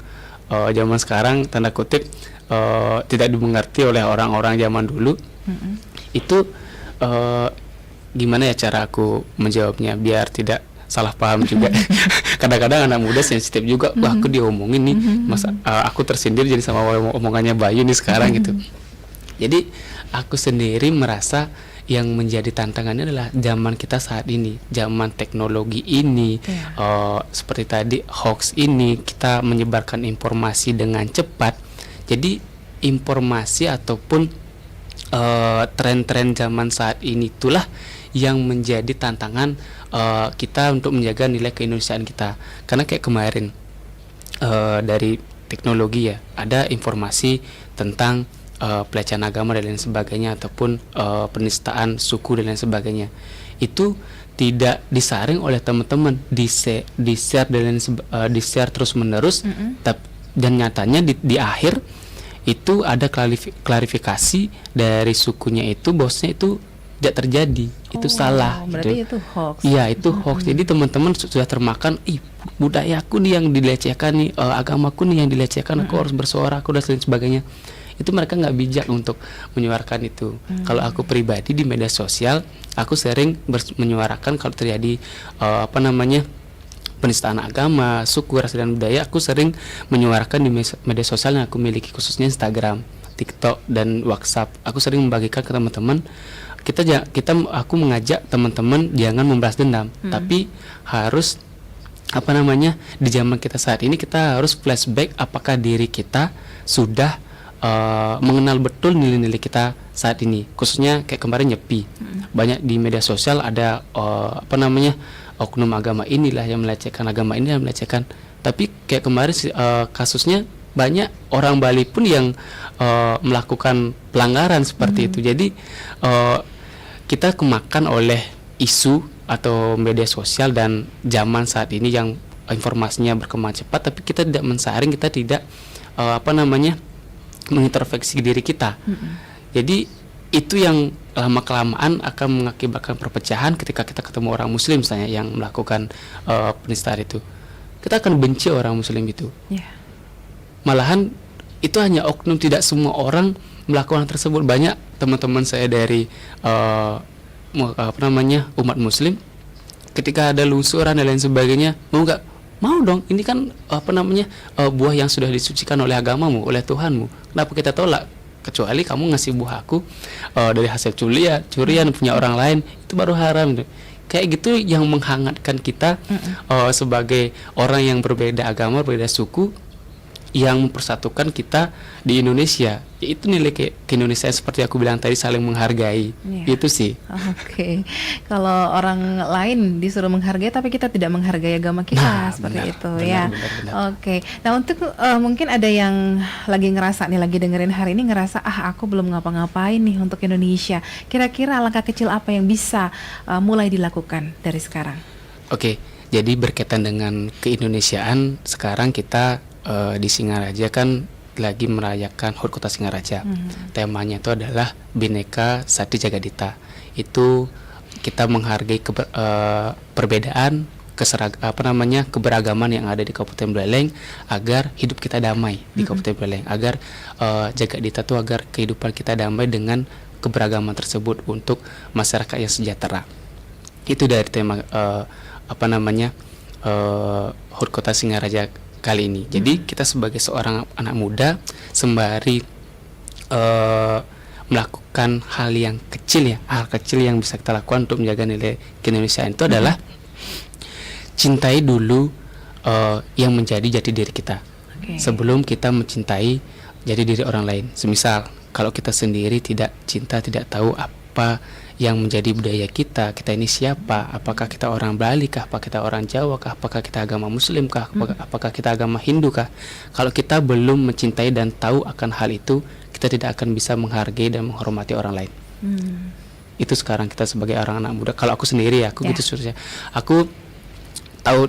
zaman sekarang tanda kutip tidak dimengerti oleh orang-orang zaman dulu. Itu gimana ya cara aku menjawabnya biar tidak salah paham juga. Kadang-kadang anak muda sensitif juga. Wah, aku diomongin nih, masa aku tersindir jadi sama omongannya Bayu nih sekarang gitu. Jadi aku sendiri merasa yang menjadi tantangannya adalah zaman kita saat ini, zaman teknologi ini, seperti tadi hoax ini, kita menyebarkan informasi dengan cepat. Jadi informasi ataupun tren-tren zaman saat ini itulah yang menjadi tantangan kita untuk menjaga nilai keindonesiaan kita. Karena kayak kemarin dari teknologi ya, ada informasi tentang pelecehan agama dan lain sebagainya, ataupun penistaan suku dan lain sebagainya. Itu tidak disaring oleh teman-teman, di-share terus menerus. Dan nyatanya di akhir itu ada klarifikasi dari sukunya itu, bosnya itu tidak terjadi, itu salah. Berarti itu hoax. Iya, itu hoax. Jadi teman-teman sudah termakan, budayaku nih yang dilecehkan nih, agamaku nih yang dilecehkan, aku harus bersuara, aku dan lain sebagainya. Itu mereka nggak bijak untuk menyuarakan itu. Kalau aku pribadi di media sosial, aku sering menyuarakan kalau terjadi penistaan agama, suku, ras dan budaya. Aku sering menyuarakan di media sosial yang aku miliki, khususnya Instagram, TikTok dan WhatsApp. Aku sering membagikan ke teman-teman. Aku mengajak teman-teman jangan membalas dendam, tapi harus di zaman kita saat ini kita harus flashback apakah diri kita sudah mengenal betul nilai-nilai kita saat ini, khususnya kayak kemarin Nyepi. Banyak di media sosial ada oknum agama inilah yang melecehkan, agama ini yang melecehkan. Tapi kayak kemarin kasusnya banyak orang Bali pun yang melakukan pelanggaran seperti itu. Jadi kita kemakan oleh isu atau media sosial dan zaman saat ini yang informasinya berkembang cepat, tapi kita tidak mensaring, kita tidak mengintrospeksi diri kita. Jadi itu yang lama kelamaan akan mengakibatkan perpecahan. Ketika kita ketemu orang Muslim misalnya yang melakukan penistaan itu, kita akan benci orang Muslim itu. Malahan itu hanya oknum, tidak semua orang melakukan hal tersebut. Banyak teman-teman saya dari umat Muslim, ketika ada lungsuran dan lain sebagainya, mau dong, ini kan buah yang sudah disucikan oleh agamamu, oleh Tuhanmu, kenapa kita tolak? Kecuali kamu ngasih buah aku dari hasil curian punya orang lain, itu baru haram. Kayak gitu yang menghangatkan kita sebagai orang yang berbeda agama, berbeda suku, yang mempersatukan kita di Indonesia. Yaitu nilai ke-Indonesiaan seperti aku bilang tadi, saling menghargai. Itu sih. Oke. Kalau orang lain disuruh menghargai tapi kita tidak menghargai agama kita, seperti itu ya. Oke. Nah, untuk mungkin ada yang lagi ngerasa nih, lagi dengerin hari ini, ngerasa aku belum ngapa-ngapain nih untuk Indonesia. Kira-kira langkah kecil apa yang bisa mulai dilakukan dari sekarang? Oke. Jadi berkaitan dengan keindonesiaan, sekarang kita di Singaraja kan lagi merayakan HUT Kota Singaraja. Temanya itu adalah Bhinneka Sati Jaga Dita. Itu kita menghargai perbedaan, keberagaman yang ada di Kabupaten Buleleng, agar hidup kita damai di Kabupaten Buleleng, agar Jaga Dita itu agar kehidupan kita damai dengan keberagaman tersebut untuk masyarakat yang sejahtera. Itu dari tema HUT Kota Singaraja kali ini. Jadi kita sebagai seorang anak muda sembari melakukan hal yang kecil hal kecil yang bisa kita lakukan untuk menjaga nilai keindonesiaan itu adalah cintai dulu yang menjadi jati diri kita sebelum kita mencintai jati diri orang lain. Semisal kalau kita sendiri tidak cinta, tidak tahu apa yang menjadi budaya kita ini siapa, apakah kita orang Bali kah, apakah kita orang Jawa kah, apakah kita agama Muslim kah, apakah kita agama Hindu kah. Kalau kita belum mencintai dan tahu akan hal itu, kita tidak akan bisa menghargai dan menghormati orang lain. Itu sekarang kita sebagai orang anak muda. Kalau aku sendiri aku gitu seterusnya. Aku tahu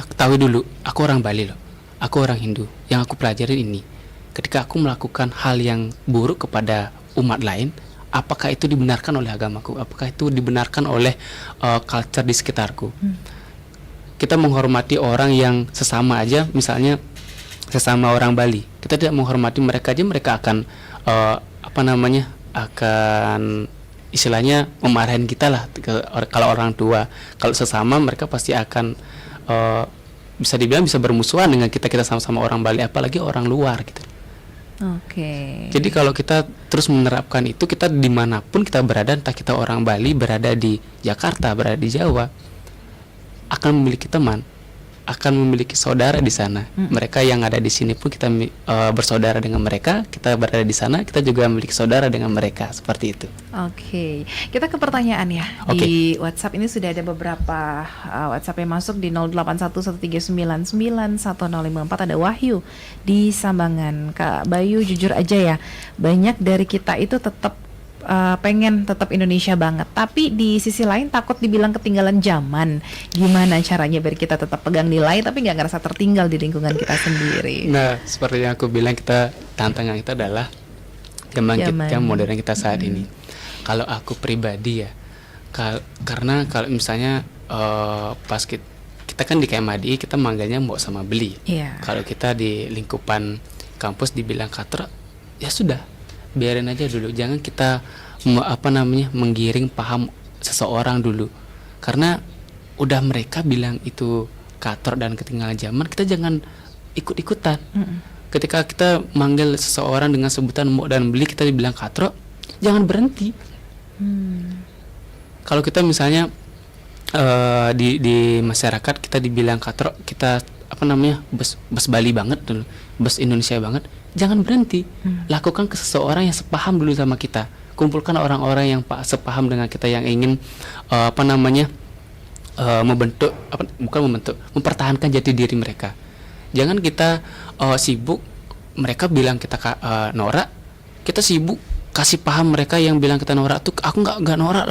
ketahui dulu, aku orang Bali loh, aku orang Hindu. Yang aku pelajarin ini, ketika aku melakukan hal yang buruk kepada umat lain, apakah itu dibenarkan oleh agamaku? Apakah itu dibenarkan oleh culture di sekitarku? Kita menghormati orang yang sesama aja, misalnya sesama orang Bali. Kita tidak menghormati mereka aja, mereka akan akan istilahnya memarahin kita lah. Kalau orang tua, kalau sesama mereka pasti akan bisa dibilang bisa bermusuhan dengan kita sama-sama orang Bali, apalagi orang luar gitu. Jadi kalau kita terus menerapkan itu, kita dimanapun kita berada, entah kita orang Bali berada di Jakarta, berada di Jawa, akan memiliki teman, akan memiliki saudara di sana. Mereka yang ada di sini pun kita bersaudara dengan mereka, kita berada di sana, kita juga memiliki saudara dengan mereka, seperti itu. Kita ke pertanyaan ya. Di WhatsApp ini sudah ada beberapa WhatsApp yang masuk di 0811399154. Ada Wahyu di Sambangan. Kak Bayu, jujur aja ya, banyak dari kita itu tetap pengen tetap Indonesia banget, tapi di sisi lain takut dibilang ketinggalan zaman. Gimana caranya biar kita tetap pegang nilai tapi nggak ngerasa tertinggal di lingkungan kita sendiri? Nah, seperti yang aku bilang, tantangan kita adalah zaman kita modern kita saat ini. Kalau aku pribadi ya, karena kalau misalnya pas kita kan di KMADI, kita manggilnya mbok sama beli. Kalau kita di lingkupan kampus dibilang katra, ya sudah, biarin aja dulu, jangan kita menggiring paham seseorang dulu, karena udah mereka bilang itu kator dan ketinggalan zaman, kita jangan ikut-ikutan. Ketika kita manggil seseorang dengan sebutan mbok dan beli, kita dibilang katro, jangan berhenti. Kalau kita misalnya di masyarakat kita dibilang katro, kita bes Bali banget dulu, bes Indonesia banget, jangan berhenti. Lakukan ke seseorang yang sepaham dulu sama kita. Kumpulkan orang-orang yang sepaham dengan kita, yang ingin mempertahankan jati diri mereka. Jangan kita sibuk mereka bilang kita norak, kita sibuk kasih paham mereka yang bilang kita norak tuh aku nggak norak,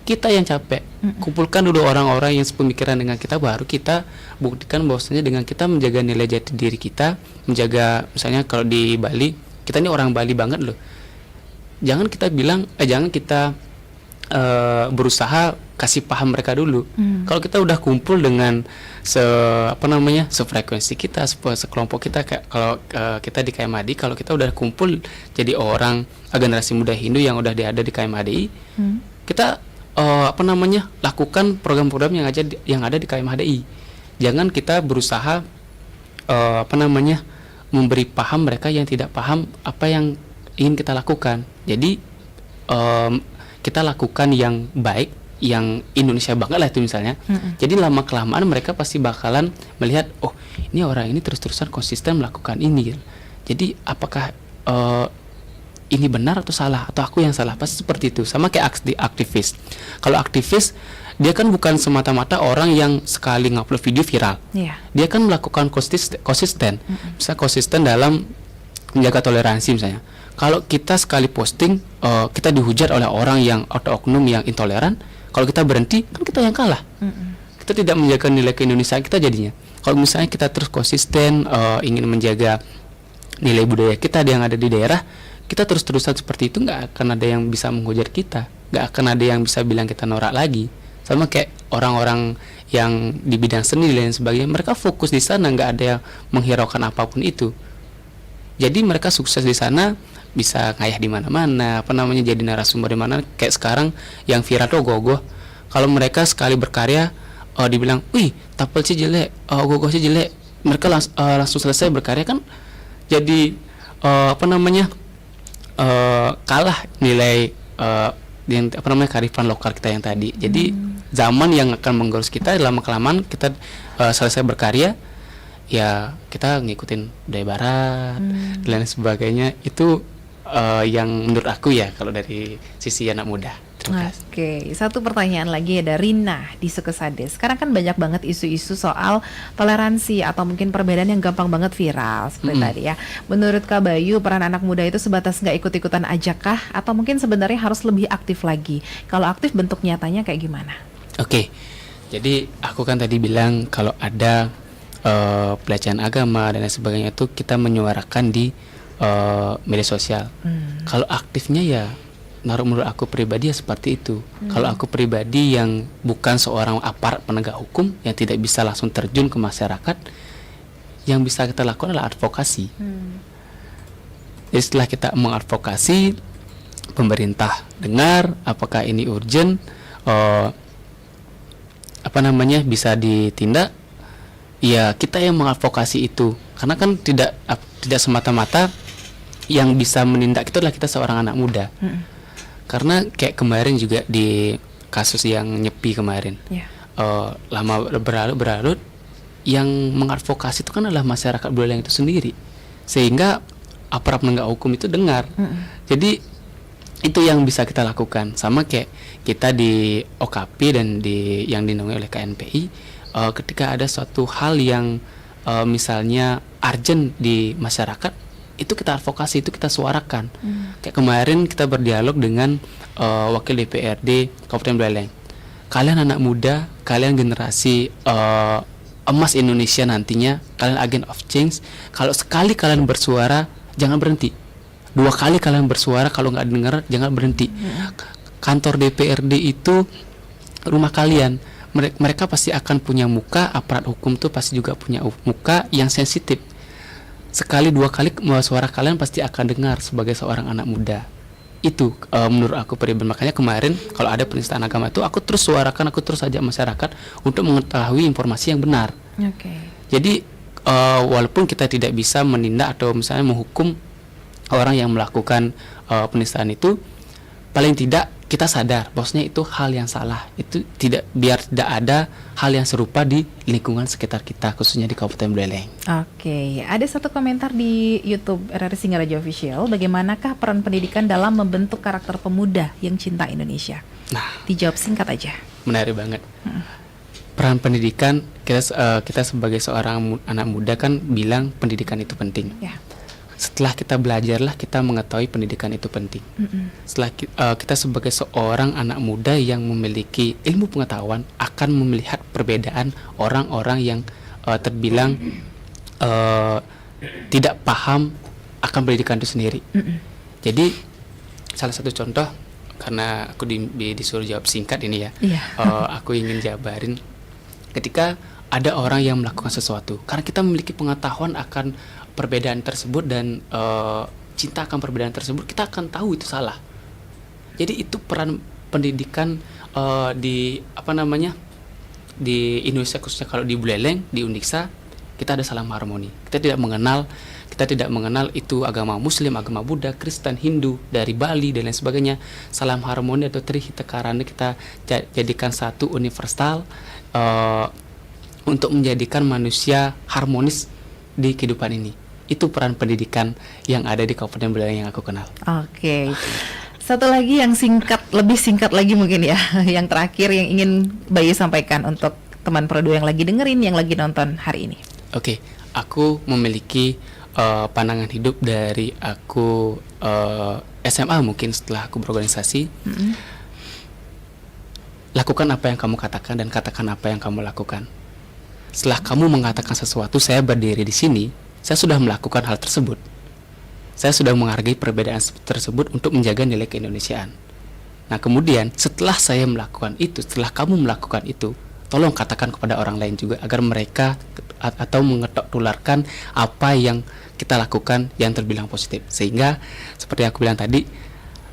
kita yang capek. Kumpulkan dulu orang-orang yang sepemikiran dengan kita, baru kita buktikan bahwasanya dengan kita menjaga nilai jati diri kita, menjaga misalnya kalau di Bali, kita ini orang Bali banget loh. Jangan kita berusaha kasih paham mereka dulu. Kalau kita udah kumpul dengan sefrekuensi kita, sekelompok kita, kayak kalau kita di KMADI, kalau kita udah kumpul jadi orang generasi muda Hindu yang udah ada di KMADI, kita lakukan program-program yang ada di KMHDI. Jangan kita berusaha memberi paham mereka yang tidak paham apa yang ingin kita lakukan. Jadi kita lakukan yang baik, yang Indonesia banget lah itu misalnya. Jadi lama kelamaan mereka pasti bakalan melihat, oh ini orang ini terus-terusan konsisten melakukan ini. Jadi apakah ini benar atau salah, atau aku yang salah? Pasti seperti itu. Sama kayak aktivis. Kalau aktivis, dia kan bukan semata-mata orang yang sekali ngupload video viral. Dia kan melakukan konsisten. Misalnya konsisten dalam menjaga toleransi misalnya. Kalau kita sekali posting, kita dihujat oleh orang yang atau oknum yang intoleran, kalau kita berhenti, kan kita yang kalah. Kita tidak menjaga nilai keindonesiaan kita jadinya. Kalau misalnya kita terus konsisten ingin menjaga nilai budaya kita yang ada di daerah, kita terus-terusan seperti itu, nggak akan ada yang bisa menghujat kita, nggak akan ada yang bisa bilang kita norak lagi. Sama kayak orang-orang yang di bidang seni dan sebagainya, mereka fokus di sana, nggak ada yang menghiraukan apapun itu. Jadi mereka sukses di sana, bisa ngayah di mana-mana, jadi narasumber di mana. Kayak sekarang yang viral tuh Gogoh. Kalau mereka sekali berkarya, dibilang, wih, tapel sih jelek, Gogoh sih jelek, mereka langsung selesai berkarya, kan jadi kalah nilai kearifan lokal kita yang tadi. Jadi zaman yang akan menggerus kita, lama kelamaan kita selesai berkarya, ya kita ngikutin budaya barat dan lain sebagainya. Itu yang menurut aku ya kalau dari sisi anak muda. Oke, satu pertanyaan lagi dari Rina di Sukesade. Sekarang kan banyak banget isu-isu soal toleransi atau mungkin perbedaan yang gampang banget viral seperti tadi ya. Menurut Kak Bayu, peran anak muda itu sebatas nggak ikut-ikutan aja kah? Atau mungkin sebenarnya harus lebih aktif lagi? Kalau aktif bentuk nyatanya kayak gimana? Oke, jadi aku kan tadi bilang kalau ada pelecehan agama dan lain sebagainya itu kita menyuarakan di media sosial. Kalau aktifnya ya menurut aku pribadi ya seperti itu. Kalau aku pribadi yang bukan seorang aparat penegak hukum yang tidak bisa langsung terjun ke masyarakat, yang bisa kita lakukan adalah advokasi. Jadi setelah kita mengadvokasi, pemerintah dengar apakah ini urgent, bisa ditindak, ya kita yang mengadvokasi itu. Karena kan tidak semata-mata yang bisa menindak itu adalah kita seorang anak muda. Karena kayak kemarin juga di kasus yang Nyepi kemarin, lama berlarut, yang mengadvokasi itu kan adalah masyarakat Buleleng itu sendiri, sehingga aparat penegak hukum itu dengar. Jadi itu yang bisa kita lakukan. Sama kayak kita di OKP dan yang dinaungi oleh KNPI, ketika ada suatu hal yang misalnya urgent di masyarakat, itu kita advokasi, itu kita suarakan. Kayak kemarin kita berdialog dengan wakil DPRD Kabupaten Buleleng. Kalian anak muda, kalian generasi emas Indonesia nantinya, kalian agent of change. Kalau sekali kalian bersuara, jangan berhenti. 2 kali kalian bersuara, kalau nggak dengar, jangan berhenti. Kantor DPRD itu rumah kalian. Mereka pasti akan punya muka, aparat hukum tuh pasti juga punya muka yang sensitif. Sekali 2 kali suara kalian pasti akan dengar sebagai seorang anak muda. Itu menurut aku pribadi. Makanya kemarin kalau ada penistaan agama itu aku terus suarakan, aku terus ajak masyarakat untuk mengetahui informasi yang benar. Jadi walaupun kita tidak bisa menindak atau misalnya menghukum orang yang melakukan penistaan itu, paling tidak kita sadar bahwasanya itu hal yang salah. Itu biar tidak ada hal yang serupa di lingkungan sekitar kita, khususnya di Kabupaten Buleleng. Oke, ada satu komentar di YouTube RRI Singaraja Official. Bagaimanakah peran pendidikan dalam membentuk karakter pemuda yang cinta Indonesia? Nah, dijawab singkat aja. Menarik banget. peran pendidikan, kita sebagai seorang anak muda kan bilang pendidikan itu penting. Ya. Setelah kita belajarlah kita mengetahui pendidikan itu penting. Setelah kita sebagai seorang anak muda yang memiliki ilmu pengetahuan akan melihat perbedaan orang-orang yang terbilang tidak paham akan pendidikan itu sendiri. Jadi salah satu contoh, karena aku disuruh jawab singkat ini ya, aku ingin jabarin ketika ada orang yang melakukan sesuatu, karena kita memiliki pengetahuan akan perbedaan tersebut dan cinta akan perbedaan tersebut, kita akan tahu itu salah. Jadi itu peran pendidikan di Indonesia, khususnya kalau di Buleleng, di Undiksa, kita ada salam harmoni. Kita tidak mengenal itu agama Muslim, agama Buddha, Kristen, Hindu, dari Bali dan lain sebagainya. Salam harmoni atau Trihita Karana kita jadikan satu universal untuk menjadikan manusia harmonis di kehidupan ini. Itu peran pendidikan yang ada di Kabupaten Buleleng yang aku kenal. Oke. Satu lagi yang lebih singkat lagi mungkin ya, yang terakhir yang ingin Bayu sampaikan untuk teman Pro 2 yang lagi dengerin, yang lagi nonton hari ini. Oke, aku memiliki pandangan hidup dari aku SMA mungkin setelah aku berorganisasi. Lakukan apa yang kamu katakan dan katakan apa yang kamu lakukan. Setelah kamu mengatakan sesuatu, saya berdiri di sini, saya sudah melakukan hal tersebut. Saya sudah menghargai perbedaan tersebut untuk menjaga nilai keindonesiaan. Nah kemudian setelah saya melakukan itu, setelah kamu melakukan itu, tolong katakan kepada orang lain juga agar mereka atau tularkan apa yang kita lakukan yang terbilang positif. Sehingga seperti aku bilang tadi,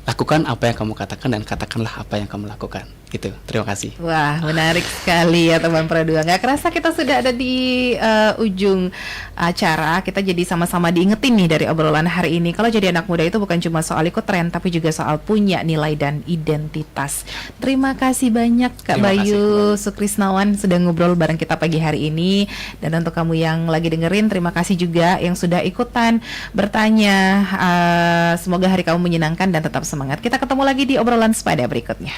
lakukan apa yang kamu katakan dan katakanlah apa yang kamu lakukan. Gitu. Terima kasih. Wah, menarik sekali ya teman Pro 2. Nggak kerasa kita sudah ada di ujung acara. Kita jadi sama-sama diingetin nih dari obrolan hari ini. Kalau jadi anak muda itu bukan cuma soal ikut tren, tapi juga soal punya nilai dan identitas. Terima kasih banyak Kak Bayu Sukrisnawan sudah ngobrol bareng kita pagi hari ini. Dan untuk kamu yang lagi dengerin, terima kasih juga yang sudah ikutan bertanya. Semoga hari kamu menyenangkan dan tetap semangat. Kita ketemu lagi di obrolan sepada berikutnya.